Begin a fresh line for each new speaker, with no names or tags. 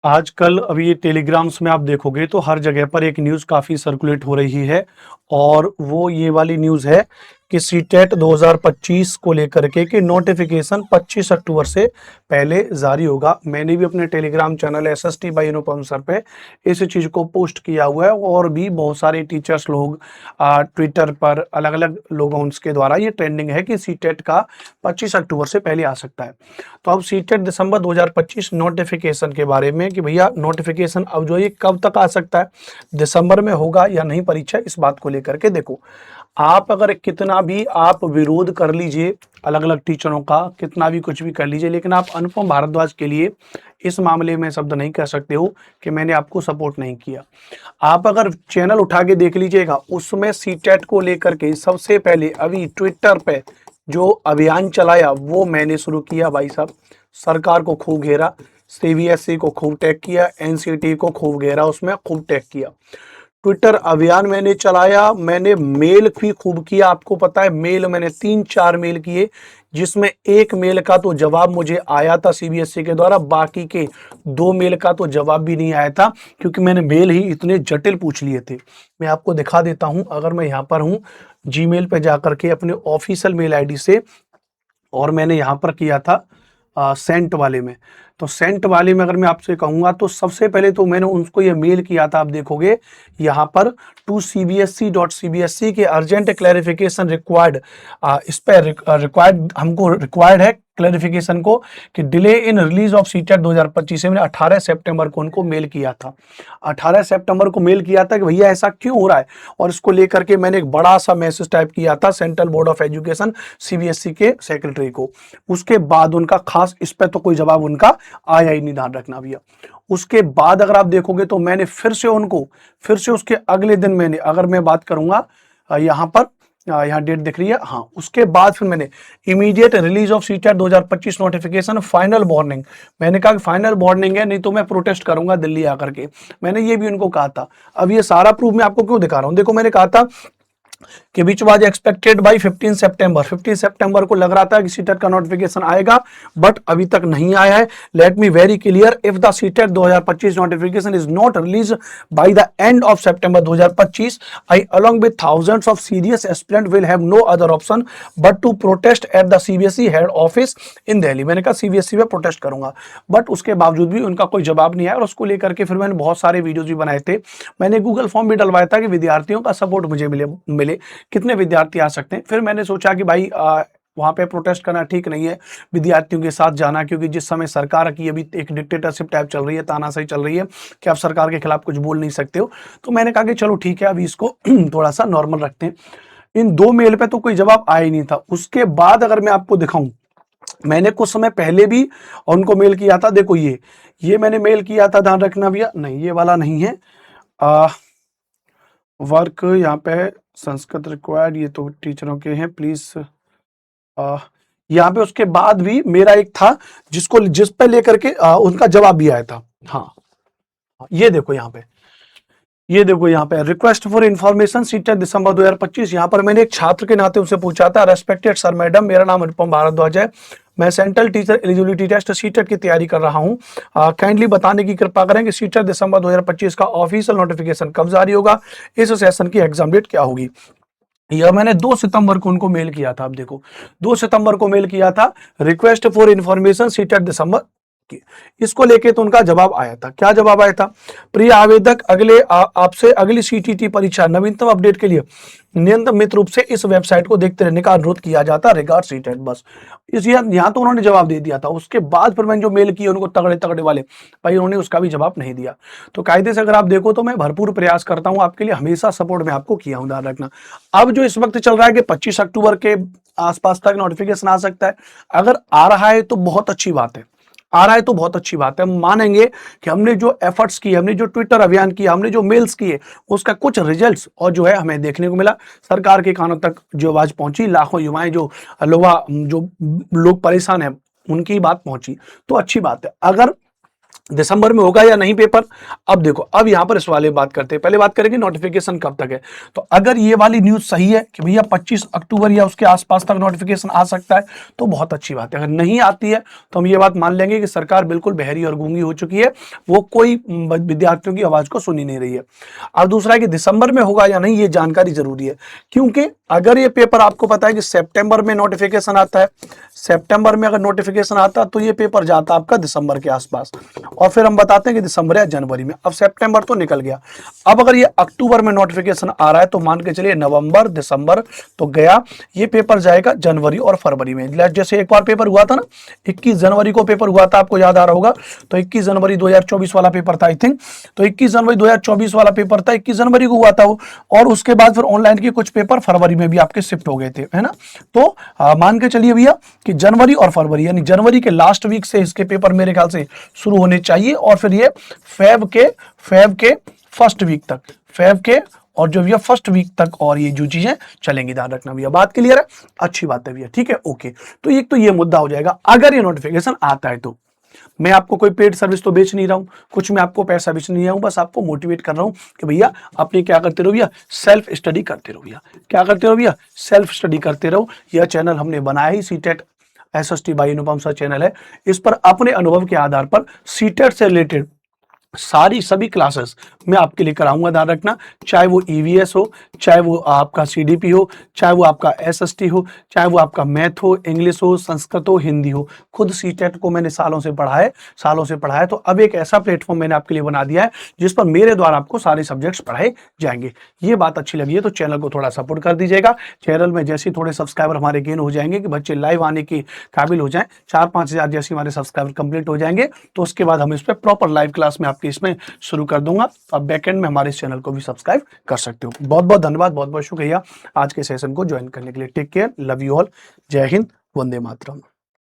आजकल अभी ये टेलीग्राम्स में आप देखोगे तो हर जगह पर एक न्यूज़ काफ़ी सर्कुलेट हो रही है और वो ये वाली न्यूज़ है कि सीटेट 2025 को लेकर के कि नोटिफिकेशन 25 अक्टूबर से पहले जारी होगा। मैंने भी अपने टेलीग्राम चैनल एसएसटी बाय अनुपम सर पे इस चीज़ को पोस्ट किया हुआ है और भी बहुत सारे टीचर्स लोग ट्विटर पर अलग अलग लोगों के द्वारा ये ट्रेंडिंग है कि सीटेट का 25 अक्टूबर से पहले आ सकता है। तो अब सीटेट दिसंबर 2025 नोटिफिकेशन के बारे में कि भैया नोटिफिकेशन अब जो ये कब तक आ सकता है, दिसंबर में होगा या नहीं परीक्षा, इस बात को लेकर के देखो। आप अगर कितना भी आप विरोध कर लीजिए अलग अलग टीचरों का, कितना भी कुछ भी कर लीजिए, लेकिन आप अनुपम भारद्वाज के लिए इस मामले में शब्द नहीं कह सकते हो कि मैंने आपको सपोर्ट नहीं किया। आप अगर चैनल उठा के देख लीजिएगा, उसमें सीटेट को लेकर के सबसे पहले अभी ट्विटर पे जो अभियान चलाया वो मैंने शुरू किया भाई साहब। सरकार को खूब घेरा, सीबीएसई को खूब टैग किया, एनसीटी को खूब घेरा, उसमें खूब टैग किया। ट्विटर अभियान मैंने चलाया, मैंने मेल भी खूब किया। आपको पता है मेल मैंने 3-4 मेल किए, जिसमें एक मेल का तो जवाब मुझे आया था सीबीएसई के द्वारा, बाकी के 2 मेल का तो जवाब भी नहीं आया था, क्योंकि मैंने मेल ही इतने जटिल पूछ लिए थे। मैं आपको दिखा देता हूं, अगर मैं यहाँ पर हूँ जीमेल पे जाकर के अपने ऑफिशियल मेल आईडी से, और मैंने यहाँ पर किया था सेंट वाले में। तो सेंट वाले में अगर मैं आपसे कहूँगा तो सबसे पहले तो मैंने उनको ये मेल किया था, आप देखोगे यहाँ पर टू cbsc.cbsc के अर्जेंट क्लैरिफिकेशन रिक्वायर्ड। इस पर रिक्वायर्ड हमको रिक्वायर्ड है क्लैरिफिकेशन को कि delay in release of CTET 2025 से मैंने 18 सितंबर को उनको मेल किया था। 18 सितंबर को मेल किया था कि भैया ऐसा क्यों हो रहा है, और इसको लेकर के मैंने एक बड़ा सा मैसेज टाइप किया था central board of education CBSE के सेक्रेटरी को। उसके बाद उनका खास इस पर तो कोई जवाब उनका आया ही नहीं, ध्यान रखना भैया। उसके बाद अगर आप देखोगे तो मैंने फिर से उसके अगले दिन मैंने, अगर मैं बात करूंगा यहाँ पर, यहाँ डेट दिख रही है, हाँ, उसके बाद फिर मैंने immediate release of CTET 2025 notification final warning, मैंने कहा कि फाइनल वार्निंग है, नहीं तो मैं प्रोटेस्ट करूंगा दिल्ली आकर के। मैंने ये भी उनको कहा था। अब ये सारा प्रूफ मैं आपको क्यों दिखा रहा हूं, देखो मैंने कहा था कि विच वाज एक्सपेक्टेड बाई 15 सितंबर। 15 सितंबर को लग रहा था कि सीटेट का नोटिफिकेशन आएगा, बट अभी तक नहीं आया है। Let me very clear, if the CTET 2025 notification is not release by the end of September 2025, I along with thousands of serious aspirants will have no other option but to protest at the CBSE head office in Delhi. मैंने कहा CBSE पे protest करूंगा, but उसके बावजूद भी उनका कोई जवाब नहीं आया, और उसको लेकर के फिर मैंने बहुत सारे वीडियोस भी बनाए थे। मैंने गूगल फॉर्म भी डलवाया था कि विद्यार्थियों का सपोर्ट मुझे मिले कितने विद्यार्थी आ सकते हैं। फिर मैंने सोचा कि भाई वहां पे प्रोटेस्ट करना ठीक नहीं है, विद्यार्थियों के साथ जाना, क्योंकि जिस समय सरकार की अभी एक डिक्टेटरशिप टाइप चल रही है, तानाशाही चल रही है कि आप सरकार के खिलाफ कुछ बोल नहीं सकते हो। तो मैंने कहा कि चलो ठीक है, अभी इसको थोड़ा सा नॉर्मल रखते हैं। इन 2 मेल पे तो कोई जवाब आया ही नहीं था। उसके बाद अगर मैं आपको दिखाऊं, मैंने कुछ समय पहले भी उनको मेल किया था। देखो ये मैंने मेल किया था, ध्यान रखना भैया, नहीं ये वाला नहीं है। वर्क यहाँ पे संस्कृत रिक्वायर्ड, ये तो टीचरों के हैं, प्लीज। यहाँ पे उसके बाद भी मेरा एक था जिस पे लेकर के उनका जवाब भी आया था। हाँ, ये देखो यहाँ पे, ये देखो यहाँ पे रिक्वेस्ट फॉर इन्फॉर्मेशन सीटेट दिसंबर 2025। यहाँ पर मैंने एक छात्र के नाते उनसे पूछा था, रेस्पेक्टेड सर मैडम, मेरा नाम अनुपम भारद्वाज है, मैं central teacher eligibility test CTET की तैयारी कर रहा हूँ। काइंडली बताने की कृपा करें कि सीटेट दिसंबर 2025 का ऑफिशियल नोटिफिकेशन कब जारी होगा, इस सेशन की एग्जाम डेट क्या होगी। यह मैंने 2 सितंबर को उनको मेल किया था। आप देखो 2 सितंबर को मेल किया था, रिक्वेस्ट फॉर इन्फॉर्मेशन सीटेट दिसंबर। इसको लेके तो उनका जवाब आया था। क्या जवाब आया था, प्रिय आवेदक, आपसे अगली सीटीटी परीक्षा नवीनतम अपडेट के लिए नियमित रूप से इस वेबसाइट को देखते रहने का अनुरोध किया जाता है, रिगार्ड सीटेट। बस इस यहाँ तो उन्होंने जवाब दे दिया था। उसके बाद फिर मैंने जो मेल किए उनको तगड़े तगड़े वाले, भाई उन्होंने उसका भी जवाब नहीं दिया। तो कायदे से अगर आप देखो तो मैं भरपूर प्रयास करता हूं आपके लिए, हमेशा सपोर्ट में आपको किया हूं, ध्यान रखना। अब जो इस वक्त चल रहा है कि 25 अक्टूबर के आसपास तक नोटिफिकेशन आ सकता है, अगर आ रहा है तो बहुत अच्छी बात है, आ रहा है तो बहुत अच्छी बात है। हम मानेंगे कि हमने जो एफर्ट्स किए, हमने जो ट्विटर अभियान किया, हमने जो मेल्स किए, उसका कुछ रिजल्ट्स और जो है हमें देखने को मिला। सरकार के कानों तक जो आवाज पहुंची, लाखों युवाएं जो लोग परेशान हैं, उनकी बात पहुंची, तो अच्छी बात है। अगर दिसंबर में होगा या नहीं पेपर। अब देखो, अब यहां पर इस वाले बात करते हैं। पहले बात करेंगे नोटिफिकेशन कब तक है। तो अगर ये वाली न्यूज सही है कि भैया 25 अक्टूबर या उसके आसपास तक नोटिफिकेशन आ सकता है, तो बहुत अच्छी बात है। अगर नहीं आती है तो हम ये बात मान लेंगे कि सरकार बिल्कुल बहरी और गूंगी हो चुकी है, वो कोई विद्यार्थियों की आवाज को सुन ही नहीं रही है। अब दूसरा है कि दिसंबर में होगा या नहीं, ये जानकारी जरूरी है, क्योंकि अगर ये पेपर आपको पता है कि सितंबर में नोटिफिकेशन आता है, सितंबर में अगर नोटिफिकेशन आता तो ये पेपर जाता आपका दिसंबर के आसपास, और फिर हम बताते हैं कि दिसंबर या जनवरी में। अब सितंबर तो निकल गया, अब अगर ये अक्टूबर में नोटिफिकेशन आ रहा है तो मान के चलिए नवंबर दिसंबर तो गया, ये पेपर जाएगा जनवरी और फरवरी में। जैसे एक बार पेपर हुआ था ना, 21 जनवरी को पेपर हुआ था, आपको याद आ रहा होगा, तो 21 जनवरी 2024 वाला पेपर था आई थिंक, तो 21 जनवरी 2024 वाला पेपर था, 21 जनवरी को हुआ था वो, और उसके बाद फिर ऑनलाइन के कुछ पेपर फरवरी में भी आपके शिफ्ट हो गए थे, है ना। तो मान के चलिए भैया कि जनवरी और फरवरी, यानी जनवरी के लास्ट वीक से इसके पेपर मेरे ख्याल से शुरू होने चाहिए, और फिर ये फेब के फर्स्ट वीक तक, फेब के और जो भैया फर्स्ट वीक तक, और ये जो चीजें चलेंगी, ध्यान रखना भैया। बात क्लियर है, अच्छी बात है भैया, ठीक है, ओके। तो एक तो ये मुद्दा हो जाएगा, अगर ये नोटिफिकेशन आता है तो। मैं आपको कोई पेड सर्विस तो बेच नहीं रहा हूं, कुछ मैं आपको पैसा बेच नहीं रहा हूं, बस आपको मोटिवेट कर रहा हूं कि भैया अपने क्या करते रहो भैया, सेल्फ स्टडी करते रहो भैया। क्या करते रहो भैया, सेल्फ स्टडी करते रहो। यह चैनल हमने बनाया ही CTET SST by Anupam sir channel है, इस पर अपने अनुभव के आधार पर सीटेट से रिलेटेड सारी सभी क्लासेस मैं आपके लिए कराऊंगा, ध्यान रखना। चाहे वो ईवीएस हो, चाहे वो आपका सीडीपी हो, चाहे वो आपका एसएसटी हो, चाहे वो आपका मैथ हो, इंग्लिश हो, संस्कृत हो, हिंदी हो। खुद सीटेट को मैंने सालों से पढ़ा है, तो अब एक ऐसा प्लेटफॉर्म मैंने आपके लिए बना दिया है जिस पर मेरे द्वारा आपको सारे सब्जेक्ट्स पढ़ाए जाएंगे। ये बात अच्छी लगी है तो चैनल को थोड़ा सपोर्ट कर दीजिएगा। चैनल में जैसे थोड़े सब्सक्राइबर हमारे गेन हो जाएंगे कि बच्चे लाइव आने के काबिल हो जाएं, 4-5 हजार जैसे हमारे सब्सक्राइबर कंप्लीट हो जाएंगे, तो उसके बाद हम इस पर प्रॉपर लाइव क्लास में आपके इसमें शुरू कर दूंगा। अब बैकएंड में हमारे इस चैनल को भी सब्सक्राइब कर सकते हो। बहुत बहुत धन्यवाद, बहुत बहुत शुक्रिया आज के सेशन को ज्वाइन करने के लिए। Take care, love you all, Jai Hind, Vande Mataram.